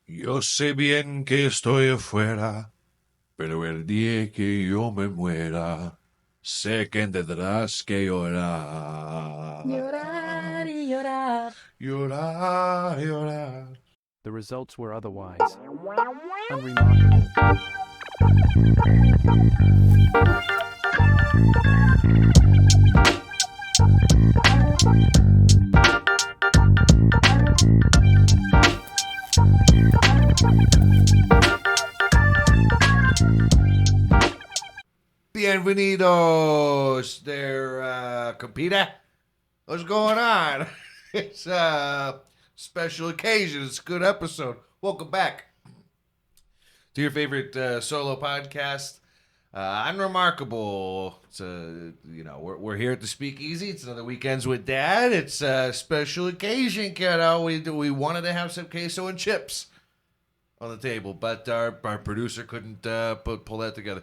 Yo sé bien que estoy afuera, pero el día que yo me muera, sé que tendrás que llorar. Llorar y llorar. Llorar, llorar. The results were otherwise. Unremarkable. Bienvenidos there, compita. What's going on? It's a special occasion. It's a good episode. Welcome back to your favorite solo podcast. Unremarkable. It's we're here at the Speakeasy. It's another Weekends with Dad. It's a special occasion, kiddo. We wanted to have some queso and chips on the table, but our producer couldn't pull that together.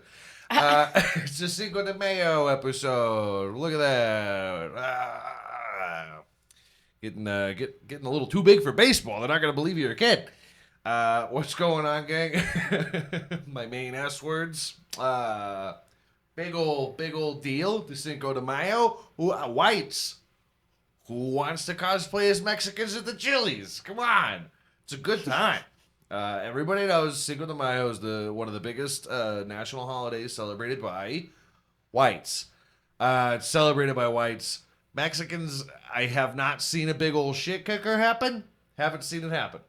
It's a Cinco de Mayo episode. Look at that. Getting a little too big for baseball. They're not gonna believe you're a kid. What's going on, gang? My main S words. Big old deal. The Cinco de Mayo. Whites. Who wants to cosplay as Mexicans at the Chili's? Come on. It's a good time. Everybody knows Cinco de Mayo is one of the biggest national holidays celebrated by whites. It's celebrated by whites. Mexicans, I have not seen a big old shit kicker happen. Haven't seen it happen.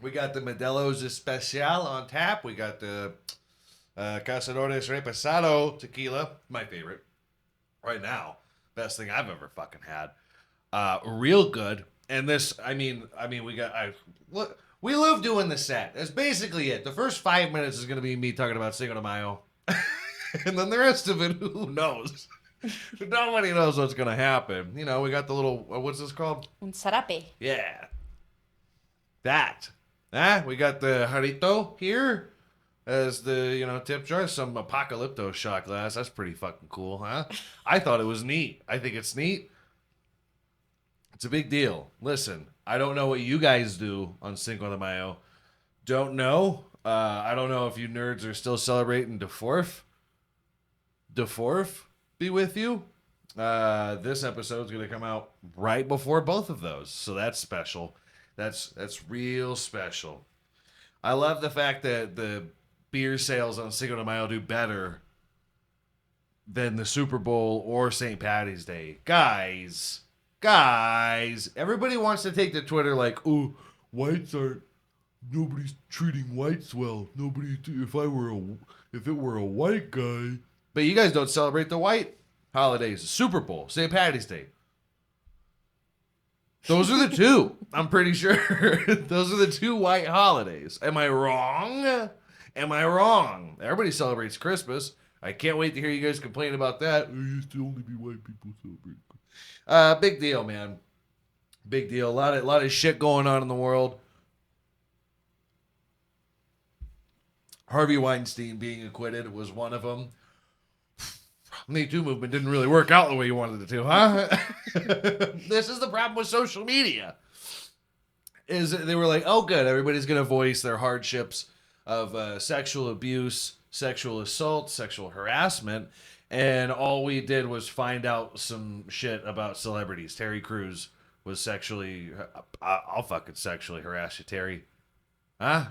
We got the Modelo's Especial on tap. We got the Cazadores Repasado tequila, my favorite right now. Best thing I've ever fucking had. Real good. And this, we love doing the set. That's basically it. The first 5 minutes is going to be me talking about Cinco de Mayo. And then the rest of it, who knows? Nobody knows what's going to happen. You know, we got the little, what's this called? Un sarape. Yeah. That. We got the jarrito here as the, tip jar. Some apocalypto shot glass. That's pretty fucking cool, huh? I thought it was neat. I think it's neat. It's a big deal. Listen, I don't know what you guys do on Cinco de Mayo. Don't know. I don't know if you nerds are still celebrating the 4th. The 4th be with you. This episode is going to come out right before both of those. So that's special. That's real special. I love the fact that the beer sales on Cinco de Mayo do better than the Super Bowl or St. Patty's Day. Guys, everybody wants to take to Twitter like, oh, nobody's treating whites well. If it were a white guy. But you guys don't celebrate the white holidays. Super Bowl, St. Patty's Day. Those are the two. I'm pretty sure. Those are the two white holidays. Am I wrong? Everybody celebrates Christmas. I can't wait to hear you guys complain about that. It used to only be white people celebrating. Big deal, man. Big deal. A lot of shit going on in the world. Harvey Weinstein being acquitted was one of them. Me Too movement didn't really work out the way you wanted it to, huh? This is the problem with social media. Is they were like, oh, good, everybody's going to voice their hardships of sexual abuse, sexual assault, sexual harassment. And all we did was find out some shit about celebrities. Terry Crews was I'll fucking sexually harass you, Terry. Huh?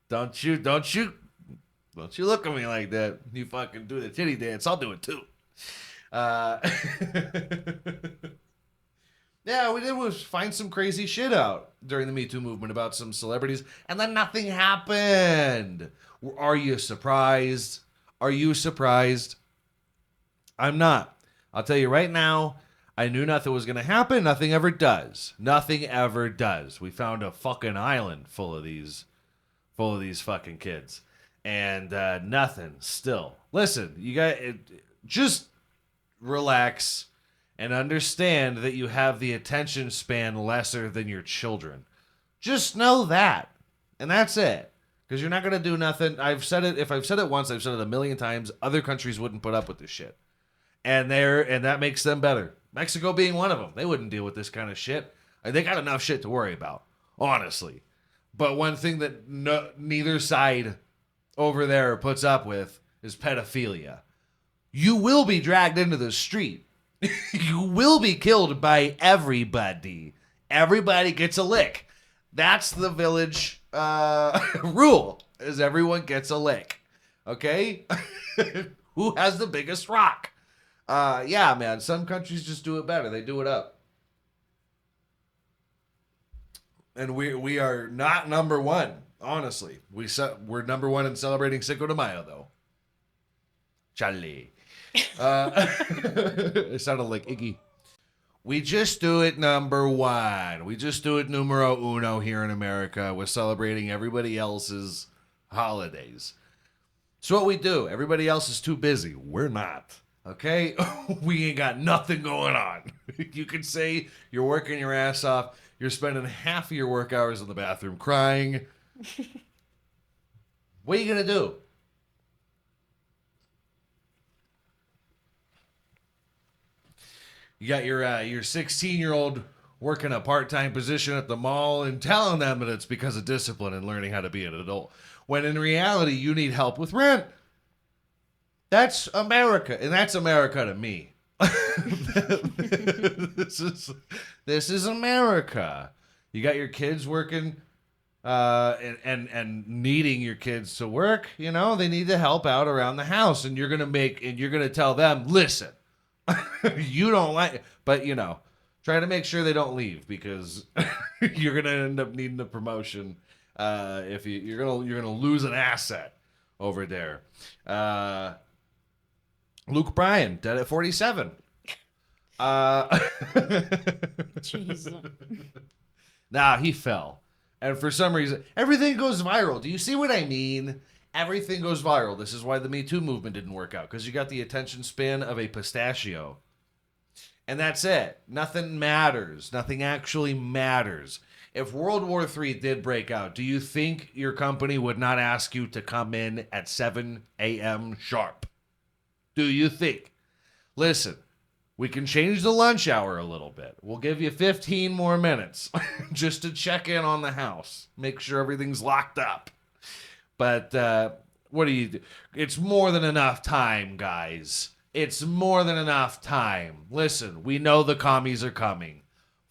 Don't you look at me like that. You fucking do the titty dance. I'll do it too. Yeah, we did was find some crazy shit out during the Me Too movement about some celebrities, and then nothing happened. Are you surprised? I'm not. I'll tell you right now, I knew nothing was going to happen. Nothing ever does. We found a fucking island full of these fucking kids. And nothing still. Listen, you guys, just relax and understand that you have the attention span lesser than your children. Just know that. And that's it. Because you're not going to do nothing. I've said it. If I've said it once, I've said it a million times. Other countries wouldn't put up with this shit. And that makes them better. Mexico being one of them. They wouldn't deal with this kind of shit. They got enough shit to worry about, honestly. But one thing that neither side over there puts up with is pedophilia. You will be dragged into the street. You will be killed by everybody. Everybody gets a lick. That's the village rule, is everyone gets a lick. Okay? Who has the biggest rock? Yeah, man, some countries just do it better. They do it up. And we are not number one, honestly. We're number one in celebrating Cinco de Mayo, though. Charlie. It sounded like Iggy. We just do it number one. We just do it numero uno here in America. We're celebrating everybody else's holidays. It's what we do. Everybody else is too busy. We're not. Okay? We ain't got nothing going on. You could say you're working your ass off. You're spending half of your work hours in the bathroom crying. What are you going to do? You got your 16-year-old working a part-time position at the mall and telling them that it's because of discipline and learning how to be an adult. When in reality, you need help with rent. That's America, and that's America to me. This is America. You got your kids working and needing your kids to work. You know, they need to help out around the house, and you're gonna tell them, listen. You don't like it, but you know, try to make sure they don't leave because you're gonna end up needing a promotion. If you're gonna lose an asset over there. Luke Bryan dead at 47. Jeez. Nah, he fell, and for some reason, everything goes viral. Do you see what I mean? Everything goes viral. This is why the Me Too movement didn't work out, because you got the attention span of a pistachio. And that's it. Nothing matters. Nothing actually matters. If World War III did break out, do you think your company would not ask you to come in at 7 a.m. sharp? Do you think? Listen, we can change the lunch hour a little bit. We'll give you 15 more minutes just to check in on the house. Make sure everything's locked up. But what do you do? It's more than enough time, guys. It's more than enough time. Listen, we know the commies are coming.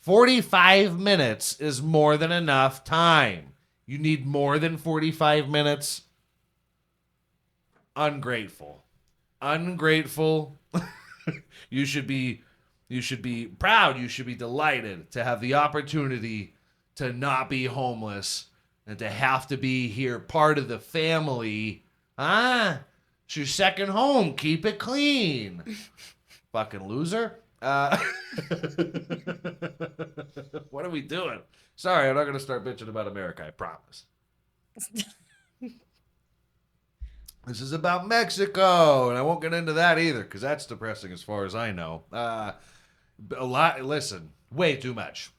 45 minutes is more than enough time. You need more than 45 minutes? Ungrateful. Ungrateful. You should be proud. You should be delighted to have the opportunity to not be homeless and to have to be here, part of the family. It's your second home. Keep it clean. Fucking loser. What are we doing? Sorry, I'm not going to start bitching about America, I promise. This is about Mexico, and I won't get into that either, because that's depressing as far as I know. Listen, way too much.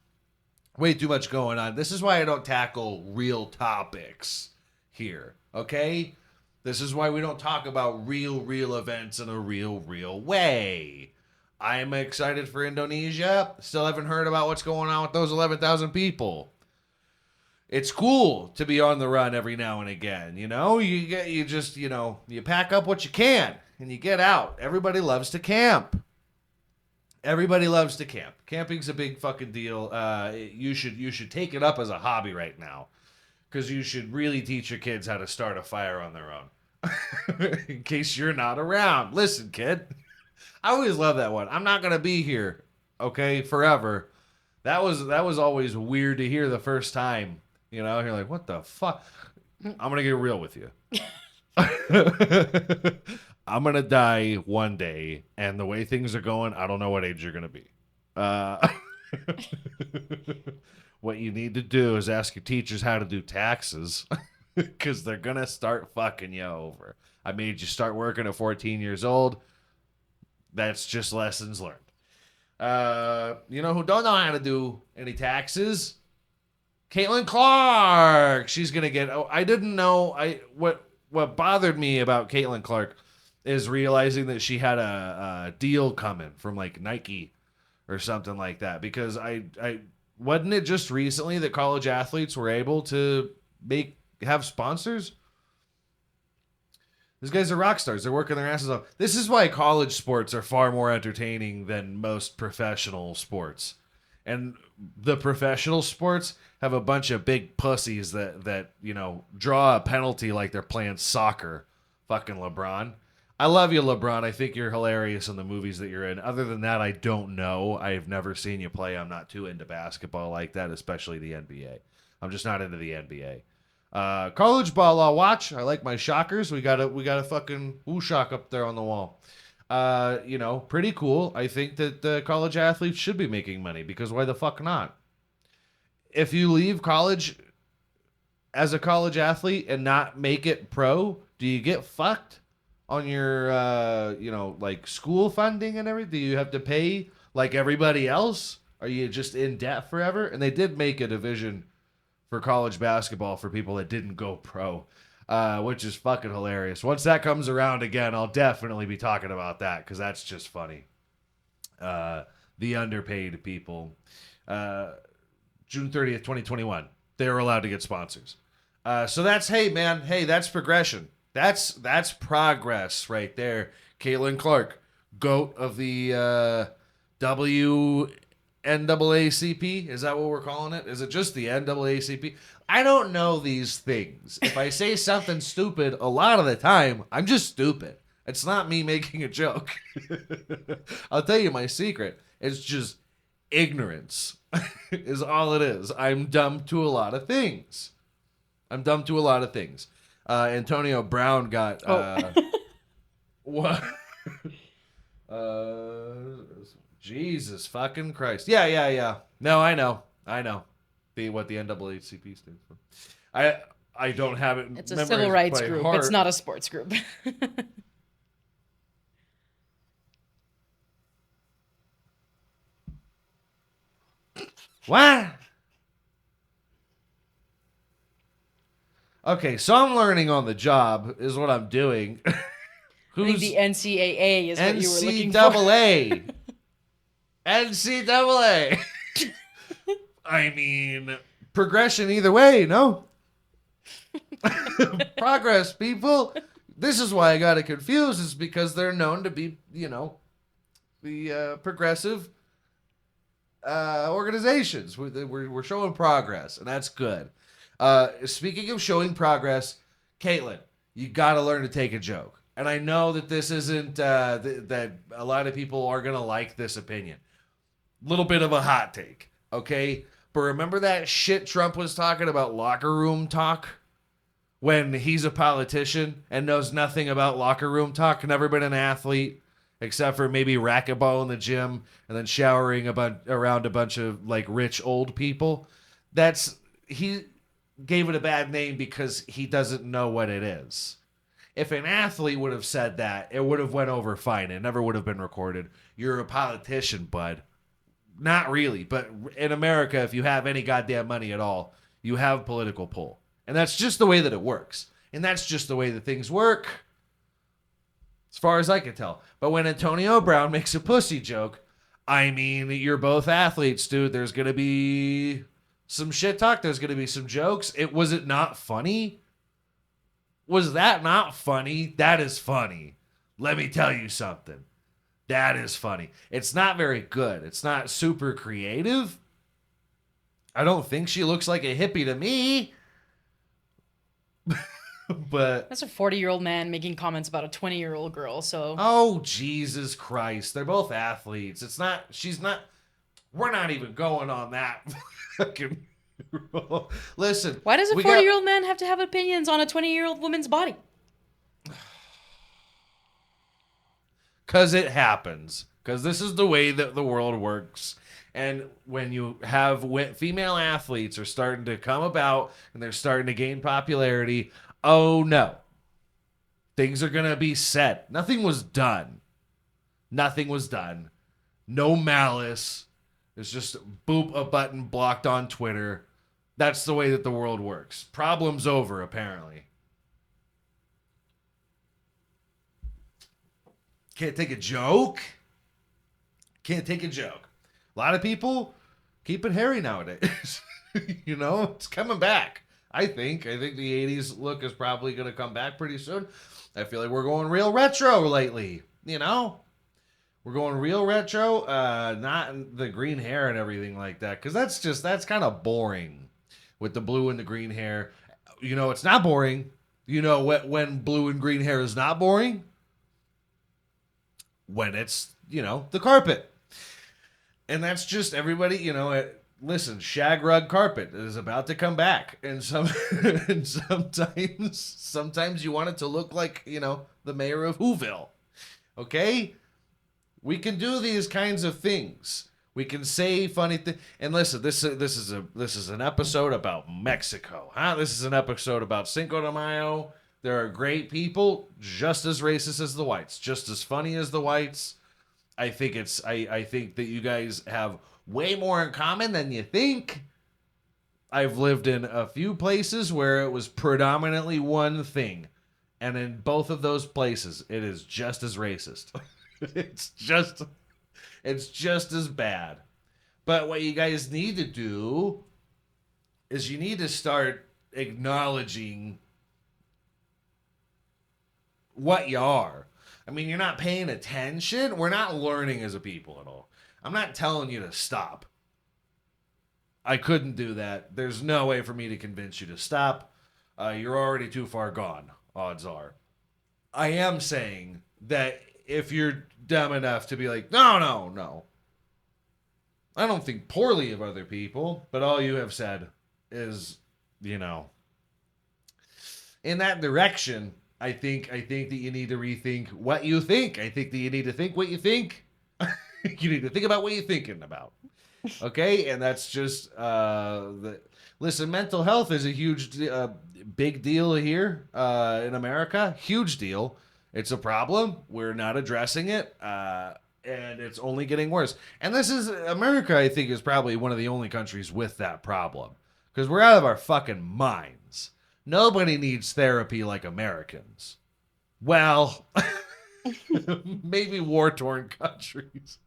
Way too much going on. This is why I don't tackle real topics here, okay? This is why we don't talk about real events in a real way. I am excited for Indonesia. Still haven't heard about what's going on with those 11,000 people. It's cool to be on the run every now and again, you know? You pack up what you can and you get out. Everybody loves to camp. Everybody loves to camp. Camping's a big fucking deal. You should take it up as a hobby right now, because you should really teach your kids how to start a fire on their own. In case you're not around. Listen, kid. I always love that one. I'm not gonna be here, okay, forever. That was always weird to hear the first time. You know, you're like, what the fuck? I'm gonna get real with you. I'm going to die one day, and the way things are going, I don't know what age you're going to be. What you need to do is ask your teachers how to do taxes, because they're going to start fucking you over. I made you start working at 14 years old. That's just lessons learned. You know who don't know how to do any taxes? Caitlin Clark. She's going to get... Oh, I didn't know... What bothered me about Caitlin Clark is realizing that she had a deal coming from like Nike or something like that, because I wasn't it just recently that college athletes were able to have sponsors? These guys are rock stars. They're working their asses off. This is why college sports are far more entertaining than most professional sports. And the professional sports have a bunch of big pussies that draw a penalty like they're playing soccer. Fucking LeBron. I love you, LeBron. I think you're hilarious in the movies that you're in. Other than that, I don't know. I've never seen you play. I'm not too into basketball like that, especially the NBA. I'm just not into the NBA. College ball, I'll watch. I like my shockers. We got a fucking woo shock up there on the wall. Pretty cool. I think that college athletes should be making money because why the fuck not? If you leave college as a college athlete and not make it pro, do you get fucked on your, like school funding and everything? Do you have to pay like everybody else? Are you just in debt forever? And they did make a division for college basketball for people that didn't go pro, which is fucking hilarious. Once that comes around again, I'll definitely be talking about that because that's just funny. The underpaid people. June 30th, 2021, they were allowed to get sponsors. So that's, that's progression. That's progress right there. Caitlin Clark, GOAT of the NAACP. Is that what we're calling it? Is it just the NAACP? I don't know these things. If I say something stupid, a lot of the time, I'm just stupid. It's not me making a joke. I'll tell you my secret. It's just ignorance is all it is. I'm dumb to a lot of things. Antonio Brown got what? Jesus fucking Christ. Yeah. No, I know. What the NAACP stands for. I don't have it. It's a civil rights group. Heart. It's not a sports group. What? Okay, so I'm learning on the job is what I'm doing. I think the NCAA is what you were looking for. NCAA. I mean, progression either way, no? Progress, people. This is why I got it confused, is because they're known to be, the progressive organizations. We're showing progress, and that's good. Speaking of showing progress, Caitlin, you got to learn to take a joke. And I know that this isn't, that a lot of people are going to like this opinion. Little bit of a hot take, okay? But remember that shit Trump was talking about locker room talk? When he's a politician and knows nothing about locker room talk, never been an athlete, except for maybe racquetball in the gym and then showering around a bunch of like rich old people. He gave it a bad name because he doesn't know what it is. If an athlete would have said that, it would have went over fine. It never would have been recorded. You're a politician, bud. Not really, but in America, if you have any goddamn money at all, you have political pull. And that's just the way that it works. And that's just the way that things work, as far as I can tell. But when Antonio Brown makes a pussy joke, I mean, you're both athletes, dude. There's going to be some shit talk. There's going to be some jokes. Was it not funny? Was that not funny? That is funny. Let me tell you something. That is funny. It's not very good. It's not super creative. I don't think she looks like a hippie to me. But that's a 40-year-old man making comments about a 20-year-old girl, so... Oh, Jesus Christ. They're both athletes. We're not even going on that fucking... Listen. Why does a 40-year-old man have to have opinions on a 20-year-old woman's body? Because it happens. Because this is the way that the world works. And when you have female athletes are starting to come about and they're starting to gain popularity, oh no. Things are going to be said. Nothing was done. No malice. It's just boop, a button blocked on Twitter. That's the way that the world works. Problem's over, apparently. Can't take a joke. A lot of people Keep it hairy nowadays. You know, it's coming back. I think the 80s look is probably going to come back pretty soon. I feel like we're going real retro lately, you know? We're going real retro, not the green hair and everything like that, because that's kind of boring with the blue and the green hair. You know, it's not boring. You know when blue and green hair is not boring? When it's, you know, the carpet. And that's just everybody, you know, listen, shag rug carpet is about to come back. And and sometimes you want it to look like, you know, the mayor of Whoville. Okay? We can do these kinds of things. We can say funny things. And listen, this is an episode about Mexico, huh? This is an episode about Cinco de Mayo. There are great people, just as racist as the whites, just as funny as the whites. I think that you guys have way more in common than you think. I've lived in a few places where it was predominantly one thing, and in both of those places, it is just as racist. It's just as bad. But what you guys need to do is you need to start acknowledging what you are. I mean, you're not paying attention. We're not learning as a people at all. I'm not telling you to stop. I couldn't do that. There's no way for me to convince you to stop. You're already too far gone, odds are. I am saying that if you're dumb enough to be like, no. I don't think poorly of other people, but all you have said is, you know, in that direction, I think that you need to rethink what you think. I think that you need to think what you think. You need to think about what you're thinking about. Okay? And that's just, listen, mental health is a huge, big deal here in America. Huge deal. It's a problem. We're not addressing it. And it's only getting worse. And this is, America, I think, is probably one of the only countries with that problem. Because we're out of our fucking minds. Nobody needs therapy like Americans. Well, maybe war-torn countries.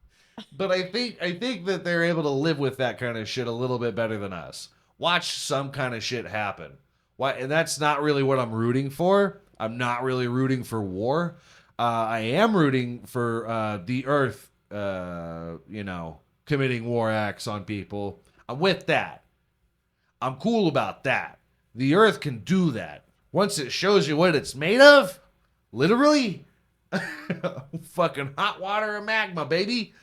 But I think that they're able to live with that kind of shit a little bit better than us. Watch some kind of shit happen. Why? And that's not really what I'm rooting for. I'm not really rooting for war. I am rooting for the Earth, you know, committing war acts on people. I'm with that. I'm cool about that. The Earth can do that. Once it shows you what it's made of, literally, fucking hot water and magma, baby.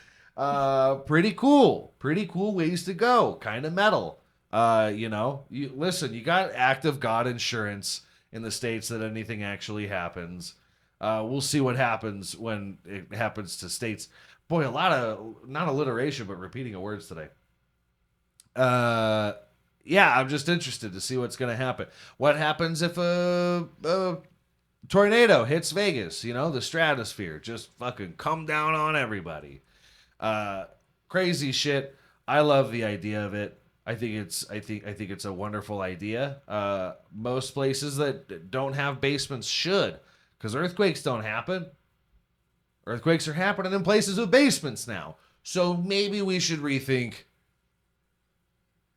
Pretty cool. Pretty cool ways to go. Kind of metal. You know, listen, you got act of God insurance in the states that anything actually happens. We'll see what happens when it happens to states. Boy, a lot of, not alliteration, but repeating of words today. Yeah, I'm just interested to see what's going to happen. What happens if a tornado hits Vegas? You know, the stratosphere just fucking come down on everybody. Crazy shit. I love the idea of it. I think it's a wonderful idea. Most places that don't have basements should, because earthquakes don't happen. Earthquakes are happening in places with basements now. So maybe we should rethink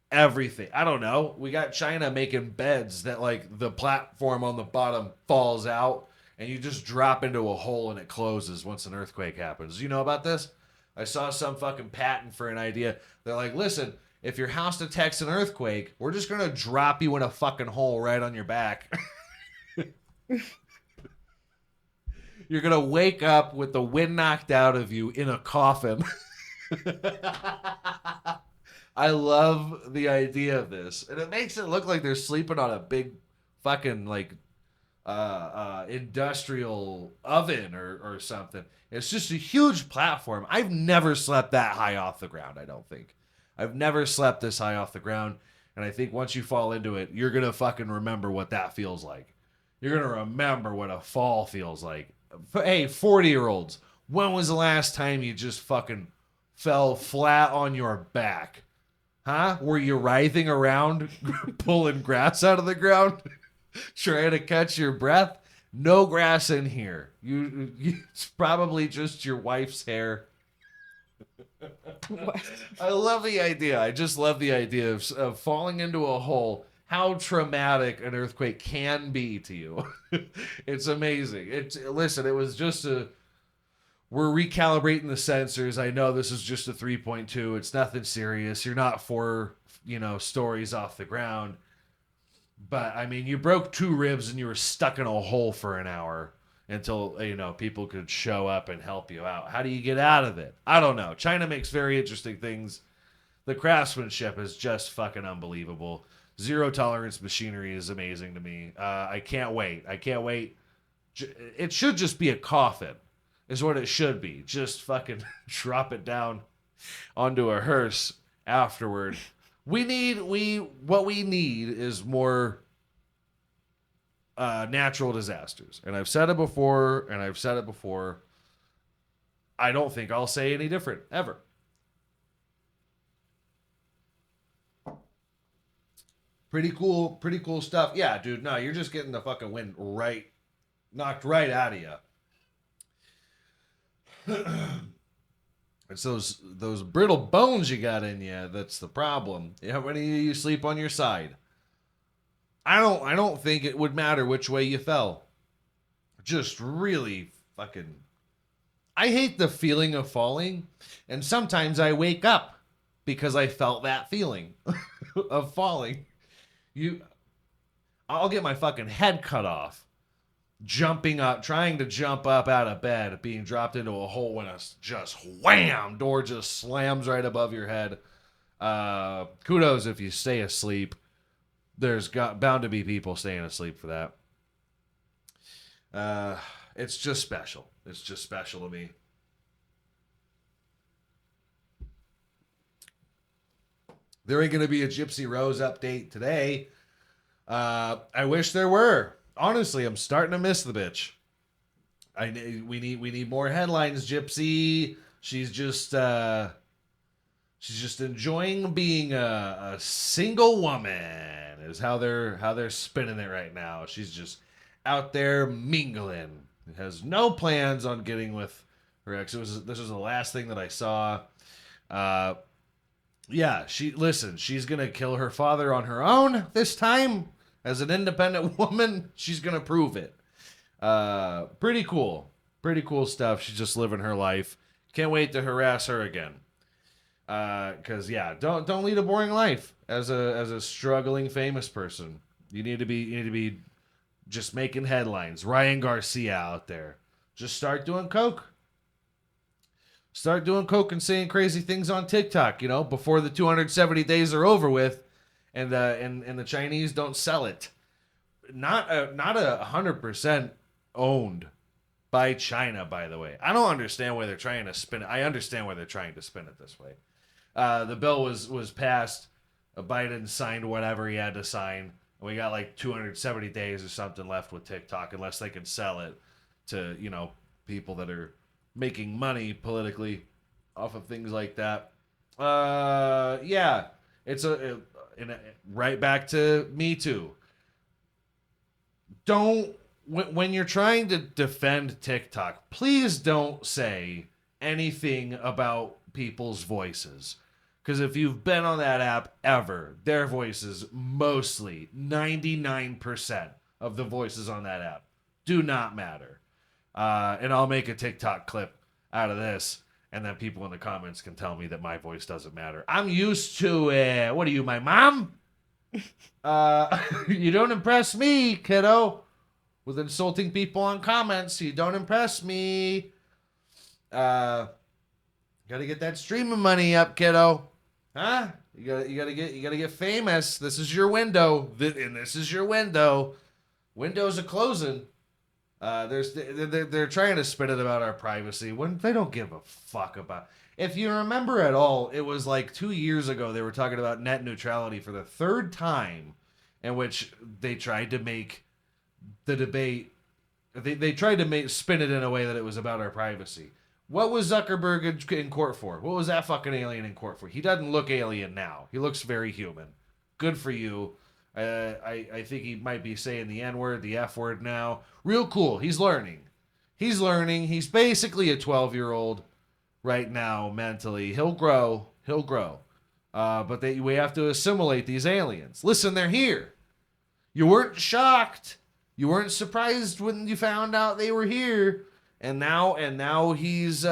everything. I don't know. We got China making beds that, like, the platform on the bottom falls out and you just drop into a hole and it closes once an earthquake happens. You know about this? I saw some fucking patent for an idea. They're like, listen, if your house detects an earthquake, we're just going to drop you in a fucking hole right on your back. You're going to wake up with the wind knocked out of you in a coffin. I love the idea of this. And it makes it look like they're sleeping on a big fucking, like, industrial oven or something. It's just a huge platform. I've never slept that high off the ground, I don't think. I've never slept this high off the ground. And I think once you fall into it, you're going to fucking remember what that feels like. You're going to remember what a fall feels like. Hey, 40-year-olds, when was the last time you just fucking fell flat on your back? Huh? Were you writhing around, pulling grass out of the ground, trying to catch your breath? No grass in here. It's probably just your wife's hair. What? I love the idea. I just love the idea of falling into a hole. How traumatic an earthquake can be to you. It's amazing. Listen, it was just we're recalibrating the sensors. I know this is just a 3.2. It's nothing serious. You're not 4 stories off the ground. But I mean, you broke 2 ribs and you were stuck in a hole for an hour until people could show up and help you out. How do you get out of it? I don't know. China makes very interesting things. The craftsmanship is just fucking unbelievable. Zero tolerance machinery is amazing to me. I can't wait. It should just be a coffin, is what it should be. Just fucking drop it down onto a hearse afterward. What we need is more natural disasters. And I've said it before, I don't think I'll say any different, ever. Pretty cool stuff. Yeah, dude, no, you're just getting the fucking wind knocked right out of you. It's those brittle bones you got in you that's the problem. How many of you sleep on your side? I don't think it would matter which way you fell. Just really fucking... I hate the feeling of falling, and sometimes I wake up because I felt that feeling of falling. I'll get my fucking head cut off jumping up, trying to jump up out of bed, being dropped into a hole when it's just wham, door just slams right above your head. Kudos if you stay asleep. There's bound to be people staying asleep for that. It's just special. It's just special to me. There ain't going to be a Gypsy Rose update today. I wish there were. Honestly, I'm starting to miss the bitch. We need more headlines, Gypsy. She's just enjoying being a single woman, is how they're spinning it right now. She's just out there mingling. Has no plans on getting with her ex. This was the last thing that I saw. Yeah, she's gonna kill her father on her own this time. As an independent woman, she's gonna prove it. Pretty cool stuff. She's just living her life. Can't wait to harass her again. Cause yeah, don't lead a boring life as a struggling famous person. You need to be just making headlines. Ryan Garcia out there. Just start doing coke. Start doing coke and saying crazy things on TikTok, before the 270 days are over with, and the Chinese don't sell it. Not 100% owned by China, by the way. I don't understand why they're trying to spin it. I understand why they're trying to spin it this way. The bill was passed. Biden signed whatever he had to sign. And we got like 270 days or something left with TikTok, unless they can sell it to people that are making money politically off of things like that. Yeah, it's right back to Me Too. When you're trying to defend TikTok, please don't say anything about people's voices. Because if you've been on that app ever, their voices, mostly 99% of the voices on that app do not matter. And I'll make a TikTok clip out of this, and then people in the comments can tell me that my voice doesn't matter. I'm used to it. What are you, my mom? You don't impress me, kiddo. With insulting people on comments, you don't impress me. Gotta get that streaming money up, kiddo. Huh? You gotta get famous. This is your window. This is your window. Windows are closing. They're trying to spin it about our privacy when they don't give a fuck about. If you remember at all, it was like 2 years ago they were talking about net neutrality for the third time, in which they tried to make the debate. They tried to spin it in a way that it was about our privacy. What was Zuckerberg in court for? What was that fucking alien in court for? He doesn't look alien now. He looks very human. Good for you. I think he might be saying the N-word, the F-word now. Real cool. He's learning. He's basically a 12-year-old right now mentally. He'll grow. But we have to assimilate these aliens. Listen, they're here. You weren't shocked. You weren't surprised when you found out they were here. And now he's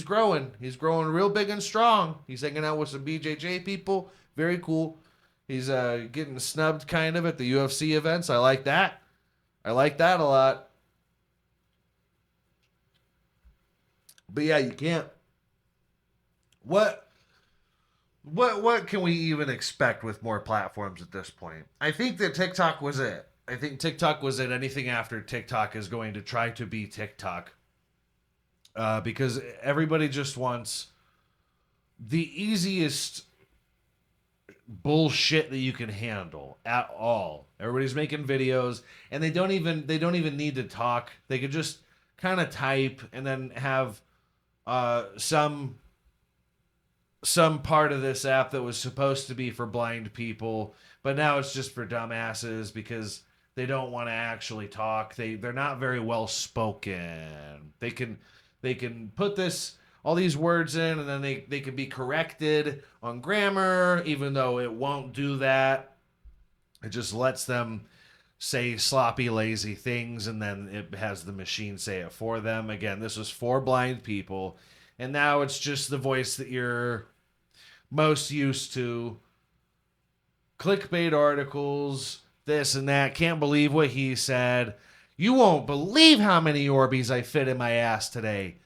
growing. He's growing real big and strong. He's hanging out with some BJJ people. Very cool. He's getting snubbed kind of at the UFC events. I like that. I like that a lot. But yeah, you can't. What can we even expect with more platforms at this point? I think that TikTok was it. I think TikTok was it. Anything after TikTok is going to try to be TikTok. Because everybody just wants the easiest bullshit that you can handle at all. Everybody's making videos, and they don't even need to talk. They could just kind of type and then have some part of this app that was supposed to be for blind people, but now it's just for dumbasses because they don't want to actually talk. They're not very well spoken. They can put all these words in, and then they can be corrected on grammar, even though it won't do that. It just lets them say sloppy, lazy things, and then it has the machine say it for them. Again, this was for blind people, and now it's just the voice that you're most used to. Clickbait articles, this and that. Can't believe what he said. You won't believe how many Orbeez I fit in my ass today.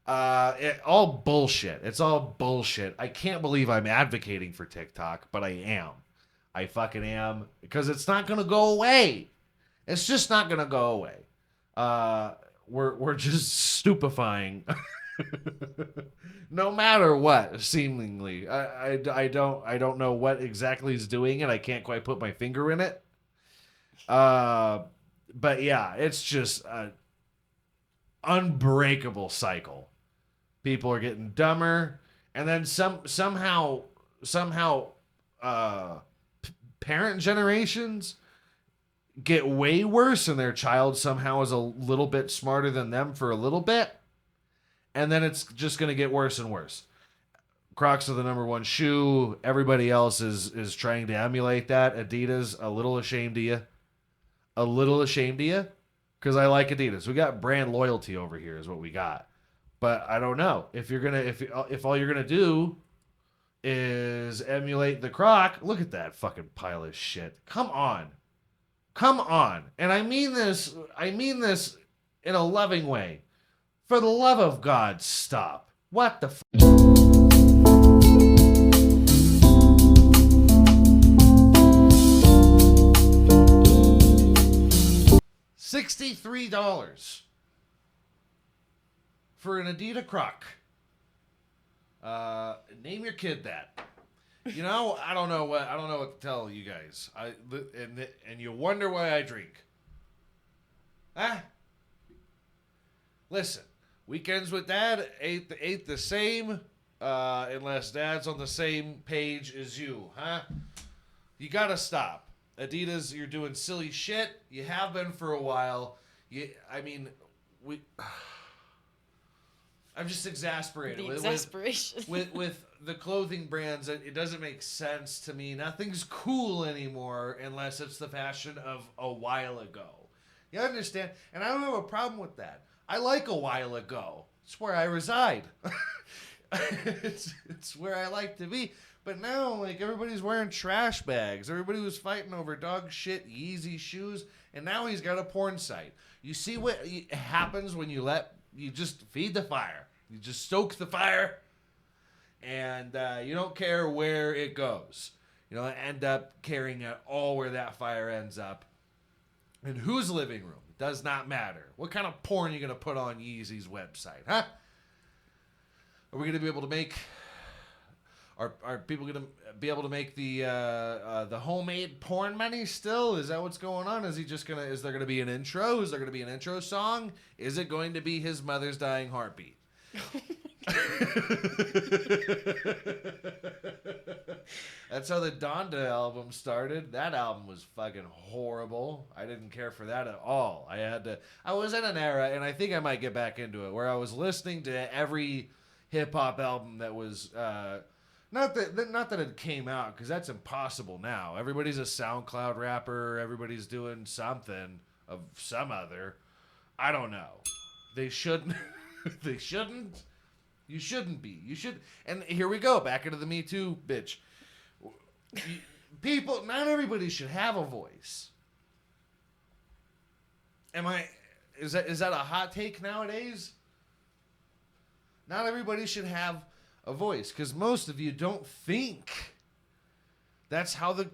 All bullshit. It's all bullshit. I can't believe I'm advocating for TikTok, but I am. I fucking am. Because it's not going to go away. It's just not going to go away. We're just stupefying. No matter what, seemingly. I don't know what exactly is doing it. I can't quite put my finger in it. But yeah, it's just an unbreakable cycle. People are getting dumber, and then somehow parent generations get way worse, and their child somehow is a little bit smarter than them for a little bit, and then it's just going to get worse and worse. Crocs are the number one shoe. Everybody else is trying to emulate that. Adidas, a little ashamed of you. Because I like Adidas. We got brand loyalty over here is what we got. But I don't know. If all you're gonna do is emulate the Croc, look at that fucking pile of shit. Come on. And I mean this in a loving way. For the love of God, stop. What the $63 for an Adidas Croc. Name your kid that. You know, I don't know what to tell you guys. And you wonder why I drink. Huh? Listen, weekends with Dad ain't the same unless Dad's on the same page as you, huh? You gotta stop. Adidas, you're doing silly shit. You have been for a while. I'm just exasperated. The exasperation. With the clothing brands, it doesn't make sense to me. Nothing's cool anymore unless it's the fashion of a while ago. You understand? And I don't have a problem with that. I like a while ago. It's where I reside. It's where I like to be. But now, like, everybody's wearing trash bags. Everybody was fighting over dog shit, Yeezy shoes, and now he's got a porn site. You see what happens when you just feed the fire. You just stoke the fire, and you don't care where it goes. You know, end up carrying it all where that fire ends up. In whose living room? Does not matter. What kind of porn are you going to put on Yeezy's website, huh? Are we going to be able to make... Are people going to be able to make the homemade porn money still? Is that what's going on? Is there going to be an intro? Is there going to be an intro song? Is it going to be his mother's dying heartbeat? That's how the Donda album started. That album was fucking horrible. I didn't care for that at all. I was in an era, and I think I might get back into it, where I was listening to every hip hop album that was not that it came out, because that's impossible now. Everybody's a SoundCloud rapper. Everybody's doing something of some other. I don't know. They shouldn't. They shouldn't. You shouldn't be. You should. And here we go. Back into the Me Too, bitch. People, not everybody should have a voice. Is that a hot take nowadays? Not everybody should have a voice, because most of you don't think. That's how the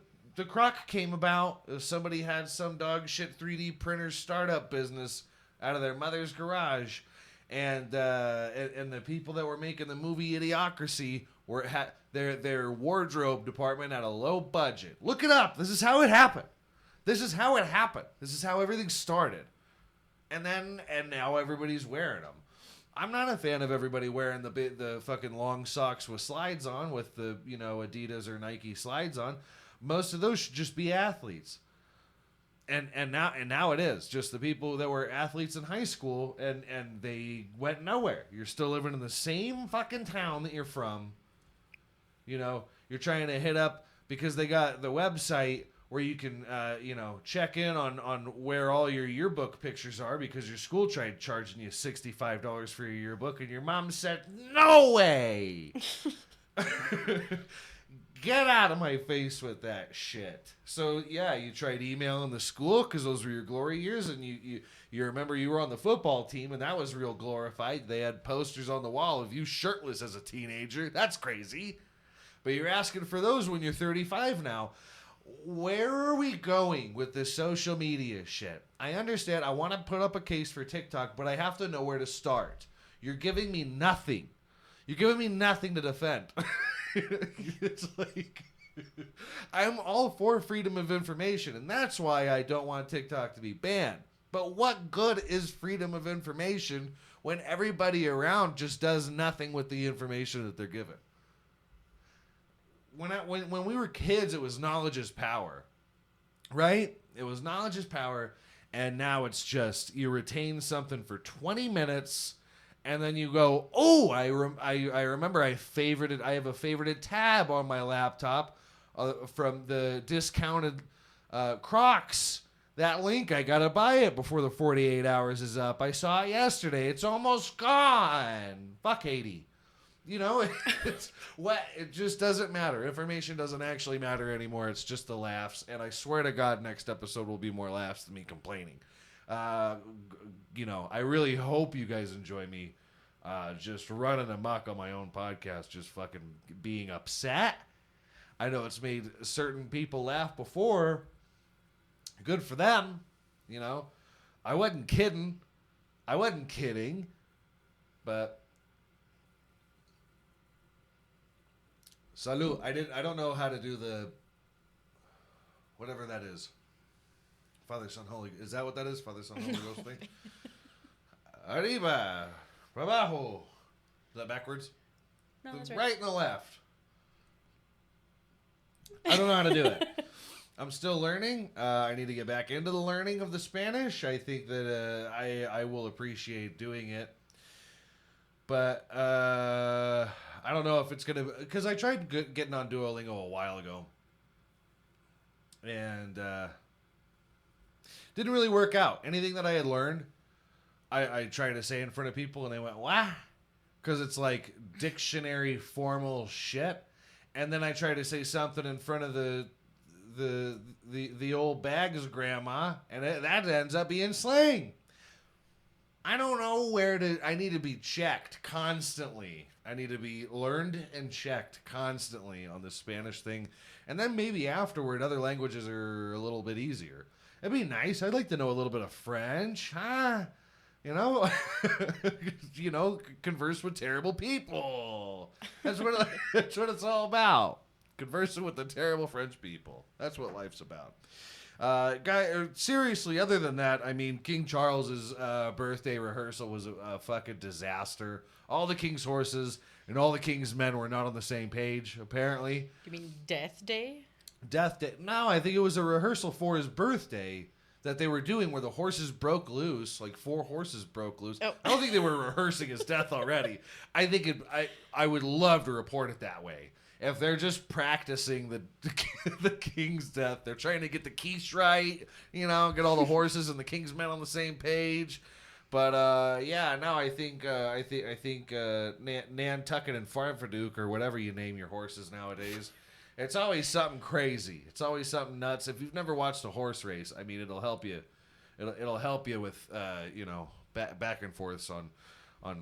crock came about. Somebody had some dog shit 3D printer startup business out of their mother's garage, and the people that were making the movie Idiocracy had their wardrobe department had a low budget. Look it up. This is how it happened. This is how it happened. This is how everything started. And now everybody's wearing them. I'm not a fan of everybody wearing the fucking long socks with slides on, with the, Adidas or Nike slides on. Most of those should just be athletes. And now it is just the people that were athletes in high school and they went nowhere. You're still living in the same fucking town that you're from. You're trying to hit up because they got the website where you can, check in on where all your yearbook pictures are, because your school tried charging you $65 for your yearbook, and your mom said, "No way!" Get out of my face with that shit. So, yeah, you tried emailing the school because those were your glory years, and you remember you were on the football team, and that was real glorified. They had posters on the wall of you shirtless as a teenager. That's crazy. But you're asking for those when you're 35 now. Where are we going with this social media shit? I understand. I want to put up a case for TikTok, but I have to know where to start. You're giving me nothing. You're giving me nothing to defend. It's like, I'm all for freedom of information, and that's why I don't want TikTok to be banned. But what good is freedom of information when everybody around just does nothing with the information that they're given? When we were kids, it was knowledge is power, right? It was knowledge is power, and now it's just you retain something for 20 minutes, and then you go, oh, I remember I favorited. I have a favorited tab on my laptop from the discounted Crocs. That link, I gotta buy it before the 48 hours is up. I saw it yesterday. It's almost gone. Fuck 80. It just doesn't matter. Information doesn't actually matter anymore. It's just the laughs. And I swear to God, next episode will be more laughs than me complaining. I really hope you guys enjoy me just running amok on my own podcast, just fucking being upset. I know it's made certain people laugh before. Good for them. I wasn't kidding. But salud. I don't know how to do the whatever that is. Father, Son, Holy. Is that what that is? Father, Son, Holy Ghost thing? Arriba. Abajo. Is that backwards? No, that's the right. Right and the left. I don't know how to do it. I'm still learning. I need to get back into the learning of the Spanish. I think that I will appreciate doing it. But I don't know if it's going to... Because I tried getting on Duolingo a while ago. And didn't really work out. Anything that I had learned, I tried to say in front of people, and they went, "Wah?" Because it's like dictionary formal shit. And then I tried to say something in front of the old Bags grandma, and that ends up being slang. I don't know I need to be checked constantly. I need to be learned and checked constantly on the Spanish thing. And then maybe afterward, other languages are a little bit easier. It'd be nice. I'd like to know a little bit of French, huh? Converse with terrible people. That's what it's all about. Conversing with the terrible French people. That's what life's about. Seriously, other than that, I mean, King Charles's birthday rehearsal was a fucking disaster. All the king's horses and all the king's men were not on the same page, apparently. You mean Death Day? Death Day. No, I think it was a rehearsal for his birthday that they were doing where the horses broke loose, like 4 horses broke loose. Oh. I don't think they were rehearsing his death already. I think I would love to report it that way. If they're just practicing the king's death, they're trying to get the quiche right, get all the horses and the king's men on the same page. But yeah, now I think Nantucket and Farmfaduke, or whatever you name your horses nowadays, it's always something crazy. It's always something nuts. If you've never watched a horse race, I mean, it'll help you. It'll help you with back and forths on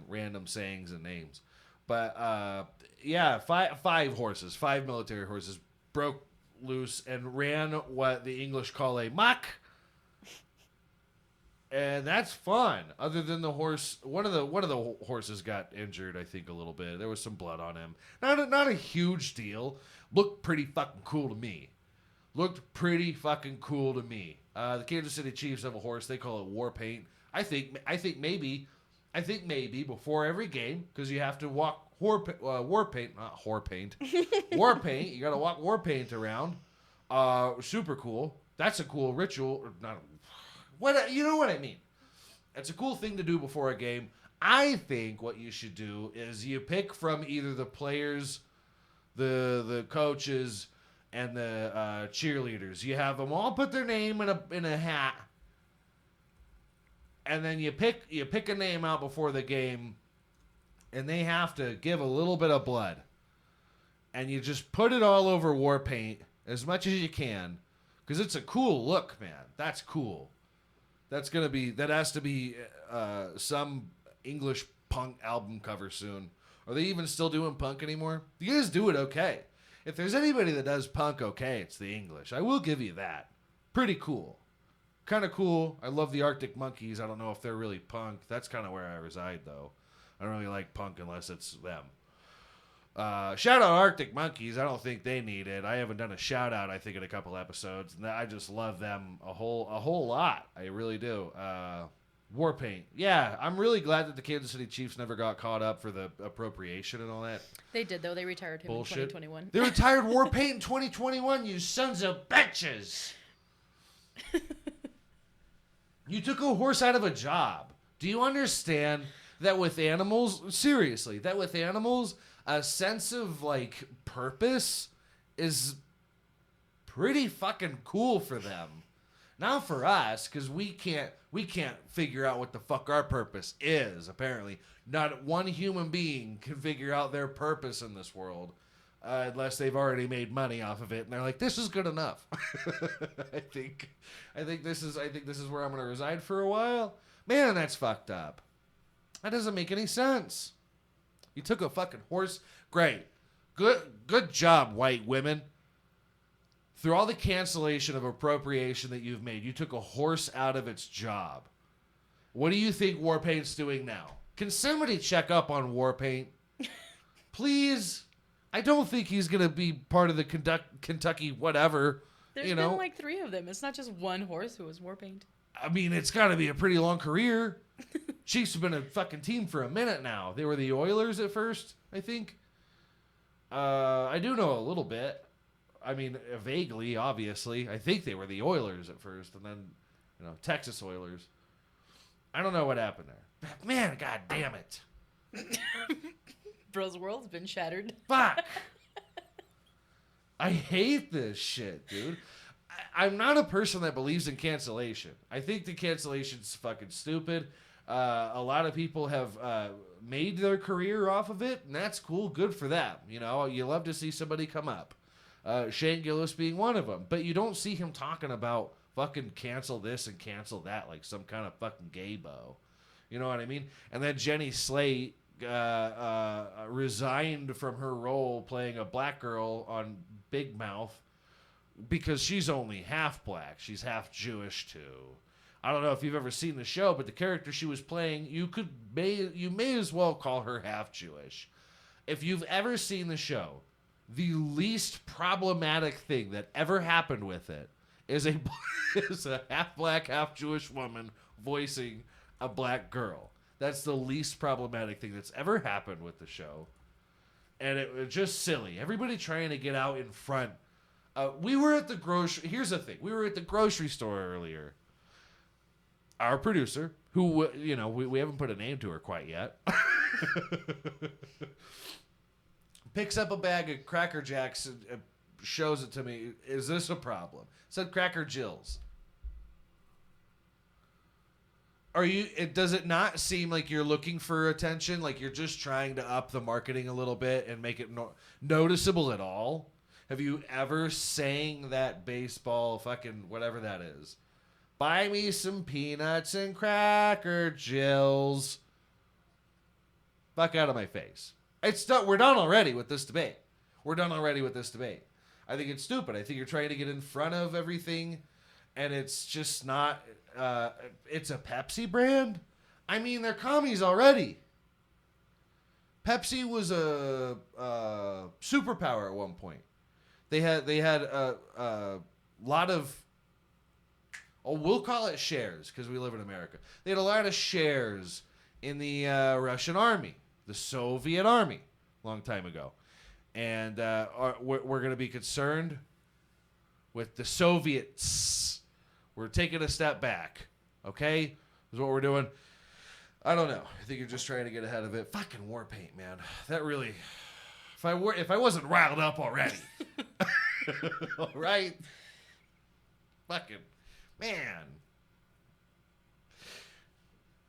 random sayings and names. But yeah, five horses, 5 military horses broke loose and ran what the English call a muck. And that's fun. Other than the horse, one of the horses got injured, I think, a little bit. There was some blood on him. Not a huge deal. Looked pretty fucking cool to me. The Kansas City Chiefs have a horse. They call it war paint. I think maybe before every game, because you have to walk war paint. War paint. You got to walk war paint around. Super cool. That's a cool ritual. Or not. You know what I mean? It's a cool thing to do before a game. I think what you should do is you pick from either the players, the coaches, and the cheerleaders. You have them all put their name in a hat, and then you pick a name out before the game, and they have to give a little bit of blood, and you just put it all over war paint as much as you can, because it's a cool look, man. That's cool. That has to be some English punk album cover soon. Are they even still doing punk anymore? You guys do it okay. If there's anybody that does punk okay, it's the English. I will give you that. Pretty cool. Kind of cool. I love the Arctic Monkeys. I don't know if they're really punk. That's kind of where I reside, though. I don't really like punk unless it's them. Shout out Arctic Monkeys. I don't think they need it. I haven't done a shout out, I think, in a couple episodes. And I just love them a whole lot. I really do. War paint. Yeah, I'm really glad that the Kansas City Chiefs never got caught up for the appropriation and all that. They did, though. They retired him Bullshit. in 2021. They retired war paint in 2021, you sons of bitches. You took a horse out of a job. Do you understand that with animals, seriously, a sense of, like, purpose is pretty fucking cool for them. Not for us, because we can't figure out what the fuck our purpose is, apparently. Not one human being can figure out their purpose in this world, unless they've already made money off of it, and they're like, this is good enough. I think this is where I'm going to reside for a while. Man, that's fucked up. That doesn't make any sense. You took a fucking horse. Great. Good job, white women. Through all the cancellation of appropriation that you've made, you took a horse out of its job. What do you think Warpaint's doing now? Can somebody check up on Warpaint? Please? I don't think he's going to be part of the Kentucky whatever. There's been like 3 of them. It's not just one horse who was war paint. I mean, it's got to be a pretty long career. Chiefs have been a fucking team for a minute now. They were the Oilers at first, I think. I do know a little bit. I mean, vaguely, obviously. I think they were the Oilers at first, and then, Texas Oilers. I don't know what happened there. Man, god damn it. Bro's world's been shattered. Fuck. I hate this shit, dude. I'm not a person that believes in cancellation. I think the cancellation's fucking stupid. A lot of people have made their career off of it, and that's cool. Good for them. You love to see somebody come up. Shane Gillis being one of them. But you don't see him talking about fucking cancel this and cancel that like some kind of fucking gay-bo. You know what I mean? And then Jenny Slate resigned from her role playing a black girl on Big Mouth because she's only half black. She's half Jewish, too. I don't know if you've ever seen the show, but the character she was playing, you may as well call her half Jewish. If you've ever seen the show, the least problematic thing that ever happened with it is a half black, half Jewish woman voicing a black girl. That's the least problematic thing that's ever happened with the show. And it was just silly. Everybody trying to get out in front. Here's the thing. We were at the grocery store earlier. our producer, who, we haven't put a name to her quite yet, picks up a bag of Cracker Jacks and shows it to me. Is this a problem? Said Cracker Jills. Does it not seem like you're looking for attention? Like you're just trying to up the marketing a little bit and make it noticeable at all? Have you ever sang that baseball fucking whatever that is? Buy me some peanuts and Cracker Jills. Fuck out of my face. We're done already with this debate. I think it's stupid. I think you're trying to get in front of everything, and it's just not. It's a Pepsi brand. I mean, they're commies already. Pepsi was a superpower at one point. They had a lot of. Oh, we'll call it shares because we live in America. They had a lot of shares in the Russian army, the Soviet army, a long time ago. And we're going to be concerned with the Soviets. We're taking a step back, okay? Is what we're doing. I don't know. I think you're just trying to get ahead of it. Fucking war paint, man. That really. If I wasn't riled up already, all right. Fucking man.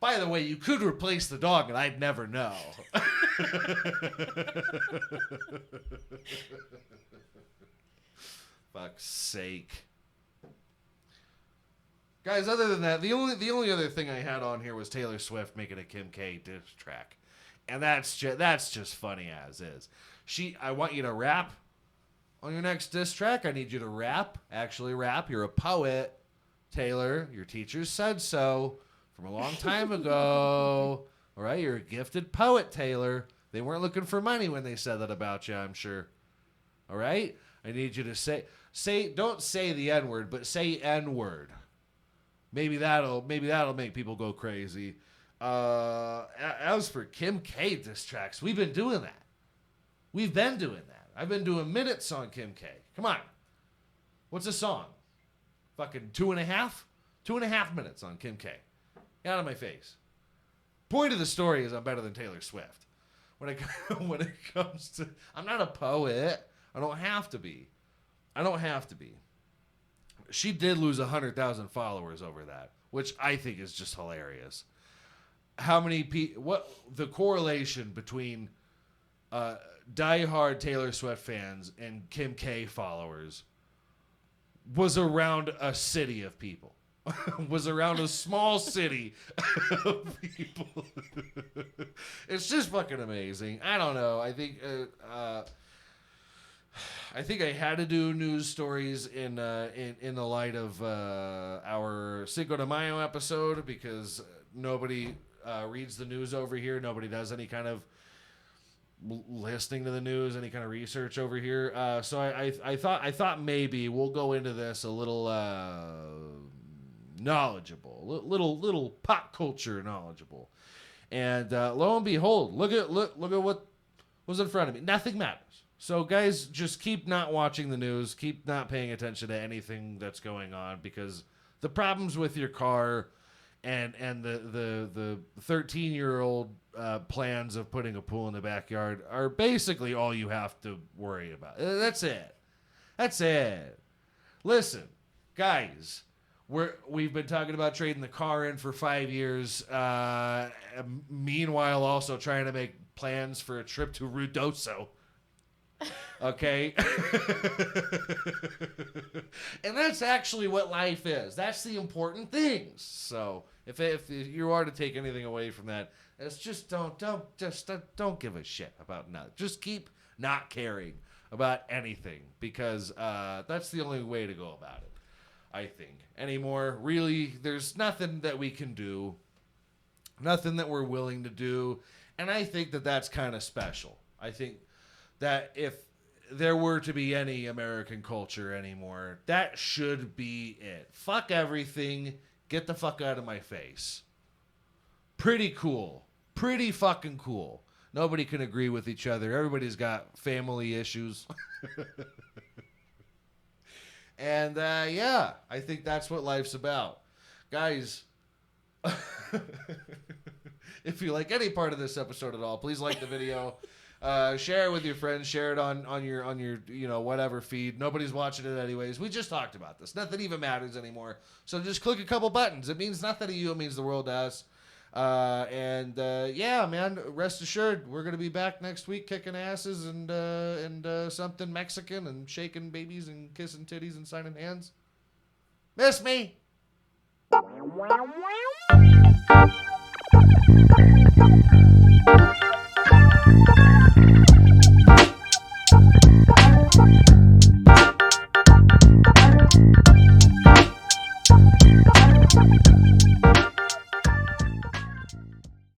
By the way, you could replace the dog, and I'd never know. Fuck's sake. Guys, other than that, the only other thing I had on here was Taylor Swift making a Kim K diss track. And that's just funny as is. I want you to rap on your next diss track. I need you to rap. Actually rap. You're a poet, Taylor. Your teachers said so from a long time ago. All right, you're a gifted poet, Taylor. They weren't looking for money when they said that about you, I'm sure. All right? I need you to say don't say the N-word, but say N-word. Maybe that'll make people go crazy. As for Kim K diss tracks, we've been doing that. I've been doing minutes on Kim K. Come on. What's a song? Fucking 2.5? 2.5 minutes on Kim K. Get out of my face. Point of the story is I'm better than Taylor Swift. When it comes to... I'm not a poet. I don't have to be. She did lose 100,000 followers over that, which I think is just hilarious. How many people... What the correlation between diehard Taylor Swift fans and Kim K followers was around a city of people. Was around a small city of people. It's just fucking amazing. I don't know. I think I had to do news stories in the light of our Cinco de Mayo episode because nobody reads the news over here. Nobody does any kind of listening to the news, any kind of research over here. So I thought maybe we'll go into this a little knowledgeable, little pop culture knowledgeable. And lo and behold, look at what was in front of me. Nothing matters. So guys, just keep not watching the news, keep not paying attention to anything that's going on because the problems with your car and the 13-year-old plans of putting a pool in the backyard are basically all you have to worry about. That's it. Listen, guys, we've been talking about trading the car in for 5 years. Meanwhile, also trying to make plans for a trip to Ruidoso. Okay? And that's actually what life is. That's the important things. So if you are to take anything away from that, it's just don't give a shit about nothing. Just keep not caring about anything because that's the only way to go about it, I think. Anymore, really, there's nothing that we can do, nothing that we're willing to do, and I think that that's kind of special. I think that if there were to be any American culture anymore, that should be it. Fuck everything. Get the fuck out of my face. Pretty cool. Pretty fucking cool. Nobody can agree with each other. Everybody's got family issues. And, yeah, I think that's what life's about. Guys, If you like any part of this episode at all, please like the video. Share it with your friends. Share it on your whatever feed. Nobody's watching it anyways. We just talked about this. Nothing even matters anymore. So just click a couple buttons. It means nothing to you. It means the world to us. Yeah, man. Rest assured, we're gonna be back next week, kicking asses and something Mexican and shaking babies and kissing titties and signing hands. Miss me.